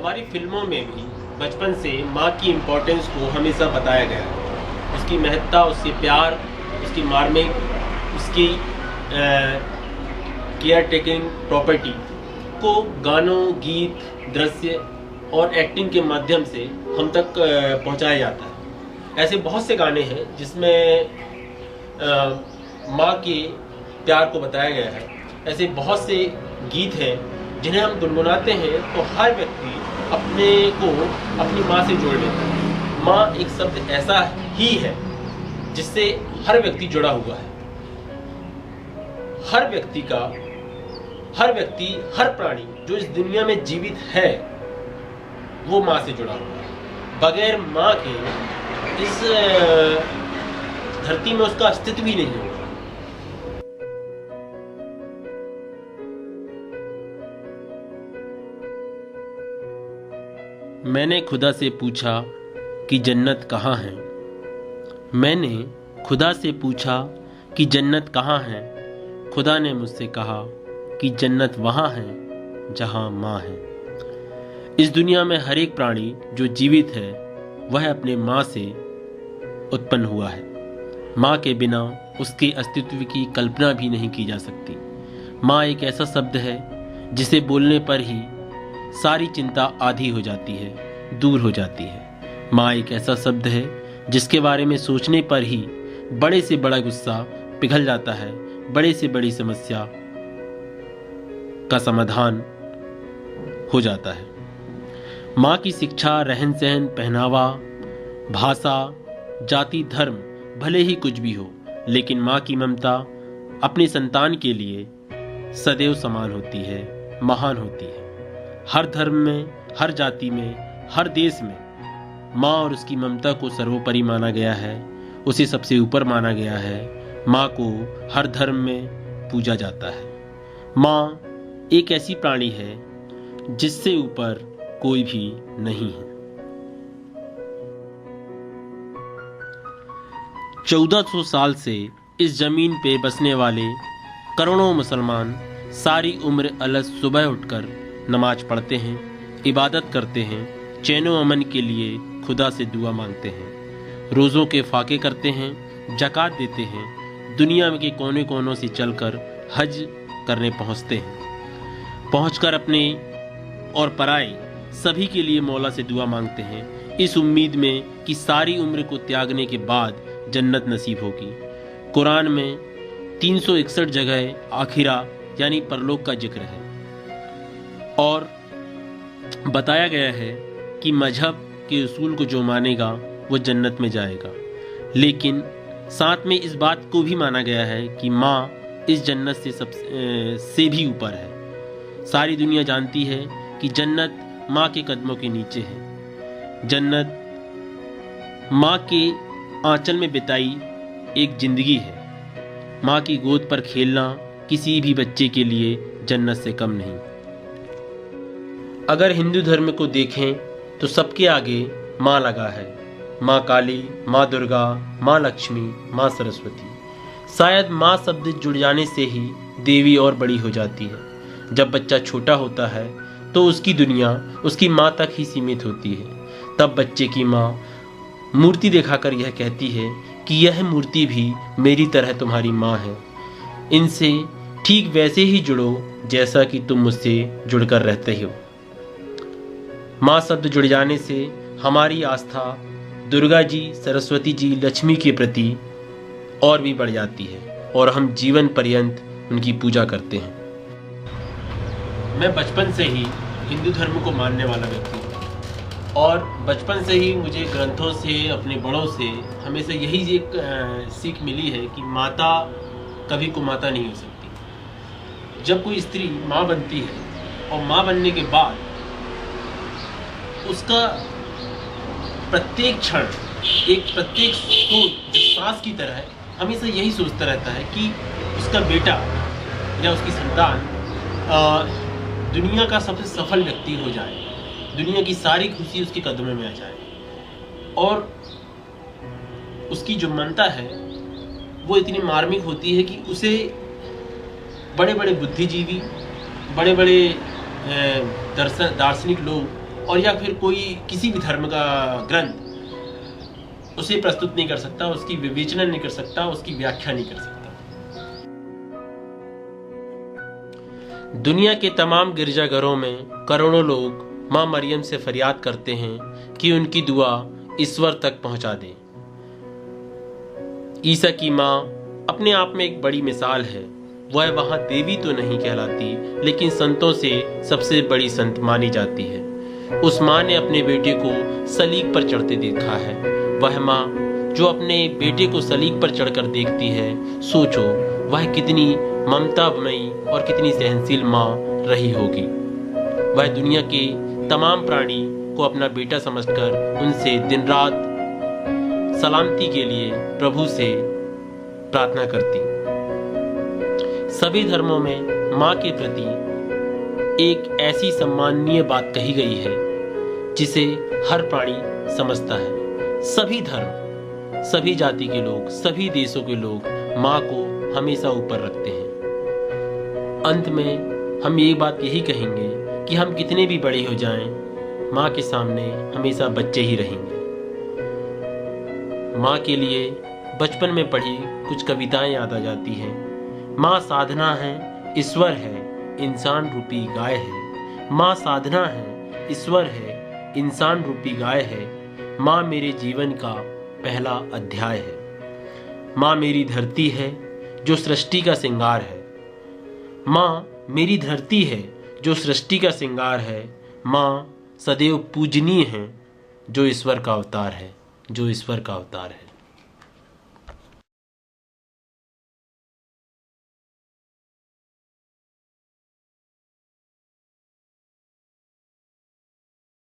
हमारी फिल्मों में भी बचपन से माँ की इम्पोर्टेंस को हमेशा बताया गया है। उसकी महत्ता, उसके प्यार, उसकी मार्मिक, उसकी केयर टेकिंग प्रॉपर्टी को गानों, गीत, दृश्य और एक्टिंग के माध्यम से हम तक पहुंचाया जाता है। ऐसे बहुत से गाने हैं जिसमें माँ के प्यार को बताया गया है। ऐसे बहुत से गीत हैं जिन्हें हम गुनगुनाते हैं तो हर व्यक्ति अपने को अपनी माँ से जोड़ लेता है। माँ एक शब्द ऐसा ही है जिससे हर व्यक्ति जुड़ा हुआ है। हर व्यक्ति, हर प्राणी जो इस दुनिया में जीवित है वो माँ से जुड़ा हुआ है। बगैर माँ के इस धरती में उसका अस्तित्व ही नहीं होगा। मैंने खुदा से पूछा कि जन्नत कहाँ है। मैंने खुदा से पूछा कि जन्नत कहाँ है। खुदा ने मुझसे कहा कि जन्नत वहाँ है जहाँ माँ है। इस दुनिया में हर एक प्राणी जो जीवित है वह अपने माँ से उत्पन्न हुआ है। माँ के बिना उसके अस्तित्व की कल्पना भी नहीं की जा सकती। माँ एक ऐसा शब्द है जिसे बोलने पर ही सारी चिंता आधी हो जाती है, दूर हो जाती है। माँ एक ऐसा शब्द है जिसके बारे में सोचने पर ही बड़े से बड़ा गुस्सा पिघल जाता है, बड़े से बड़ी समस्या का समाधान हो जाता है। माँ की शिक्षा, रहन सहन, पहनावा, भाषा, जाति, धर्म भले ही कुछ भी हो, लेकिन माँ की ममता अपने संतान के लिए सदैव समान होती है, महान होती है। हर धर्म में, हर जाति में, हर देश में माँ और उसकी ममता को सर्वोपरि माना गया है, उसे सबसे ऊपर माना गया है। माँ को हर धर्म में पूजा जाता है। माँ एक ऐसी प्राणी है जिससे ऊपर कोई भी नहीं है। 1400 साल से इस जमीन पे बसने वाले करोड़ों मुसलमान सारी उम्र अलग सुबह उठकर नमाज पढ़ते हैं, इबादत करते हैं, चैनो अमन के लिए खुदा से दुआ मांगते हैं, रोज़ों के फाके करते हैं, ज़कात देते हैं, दुनिया के कोने कोनों से चलकर हज करने पहुंचते हैं। पहुंचकर अपने और पराए सभी के लिए मौला से दुआ मांगते हैं, इस उम्मीद में कि सारी उम्र को त्यागने के बाद जन्नत नसीब होगी। कुरान में 361 जगह आखिरा यानी परलोक का जिक्र है और बताया गया है कि मजहब के उसूल को जो मानेगा वो जन्नत में जाएगा। लेकिन साथ में इस बात को भी माना गया है कि माँ इस जन्नत से भी ऊपर है। सारी दुनिया जानती है कि जन्नत माँ के कदमों के नीचे है। जन्नत माँ के आंचल में बिताई एक जिंदगी है। माँ की गोद पर खेलना किसी भी बच्चे के लिए जन्नत से कम नहीं। अगर हिंदू धर्म को देखें तो सबके आगे माँ लगा है। माँ काली, माँ दुर्गा, माँ लक्ष्मी, माँ सरस्वती। शायद माँ शब्द जुड़ जाने से ही देवी और बड़ी हो जाती है। जब बच्चा छोटा होता है तो उसकी दुनिया उसकी माँ तक ही सीमित होती है। तब बच्चे की माँ मूर्ति दिखाकर यह कहती है कि यह मूर्ति भी मेरी तरह तुम्हारी माँ है। इनसे ठीक वैसे ही जुड़ो जैसा कि तुम मुझसे जुड़कर रहते हो। माँ शब्द जुड़ जाने से हमारी आस्था दुर्गा जी, सरस्वती जी, लक्ष्मी के प्रति और भी बढ़ जाती है और हम जीवन पर्यंत उनकी पूजा करते हैं। मैं बचपन से ही हिंदू धर्म को मानने वाला व्यक्ति हूँ और बचपन से ही मुझे ग्रंथों से, अपने बड़ों से हमेशा यही एक सीख मिली है कि माता कभी कुमाता नहीं हो सकती। जब कोई स्त्री माँ बनती है और माँ बनने के बाद उसका प्रत्येक क्षण प्रत्येक सोच जो सांस की तरह है, हमेशा यही सोचता रहता है कि उसका बेटा या उसकी संतान दुनिया का सबसे सफल व्यक्ति हो जाए, दुनिया की सारी खुशी उसके कदमों में आ जाए। और उसकी जो मनता है वो इतनी मार्मिक होती है कि उसे बड़े बड़े बुद्धिजीवी, बड़े बड़े दार्शनिक लोग और या फिर कोई किसी भी धर्म का ग्रंथ उसे प्रस्तुत नहीं कर सकता, उसकी विवेचना नहीं कर सकता, उसकी व्याख्या नहीं कर सकता। दुनिया के तमाम गिरजाघरों में करोड़ों लोग मां मरियम से फरियाद करते हैं कि उनकी दुआ ईश्वर तक पहुंचा दे। ईसा की मां अपने आप में एक बड़ी मिसाल है। वह वहां देवी तो नहीं कहलाती, लेकिन संतों से सबसे बड़ी संत मानी जाती है। उस मां ने अपने बेटे को सलीब पर चढ़ते देखा है। वह मां जो अपने बेटे को सलीब पर चढ़कर देखती है, सोचो वह कितनी ममतामयी और कितनी सहनशील मां रही होगी। वह दुनिया के तमाम प्राणी को अपना बेटा समझकर उनसे दिन रात सलामती के लिए प्रभु से प्रार्थना करती। सभी धर्मों में मां के प्रति एक ऐसी सम्माननीय बात कही गई है जिसे हर प्राणी समझता है। सभी धर्म, सभी जाति के लोग, सभी देशों के लोग मां को हमेशा ऊपर रखते हैं। अंत में हम ये बात यही कहेंगे कि हम कितने भी बड़े हो जाएं, मां के सामने हमेशा बच्चे ही रहेंगे। मां के लिए बचपन में पढ़ी कुछ कविताएं याद आ जाती हैं। मां साधना है, ईश्वर है, इंसान रूपी गाय है। मां साधना है, ईश्वर है, इंसान रूपी गाय है। मां मेरे जीवन का पहला अध्याय है। मां मेरी धरती है जो सृष्टि का श्रृंगार है। मां मेरी धरती है जो सृष्टि का श्रृंगार है। मां सदैव पूजनीय है जो ईश्वर का अवतार है, जो ईश्वर का अवतार है।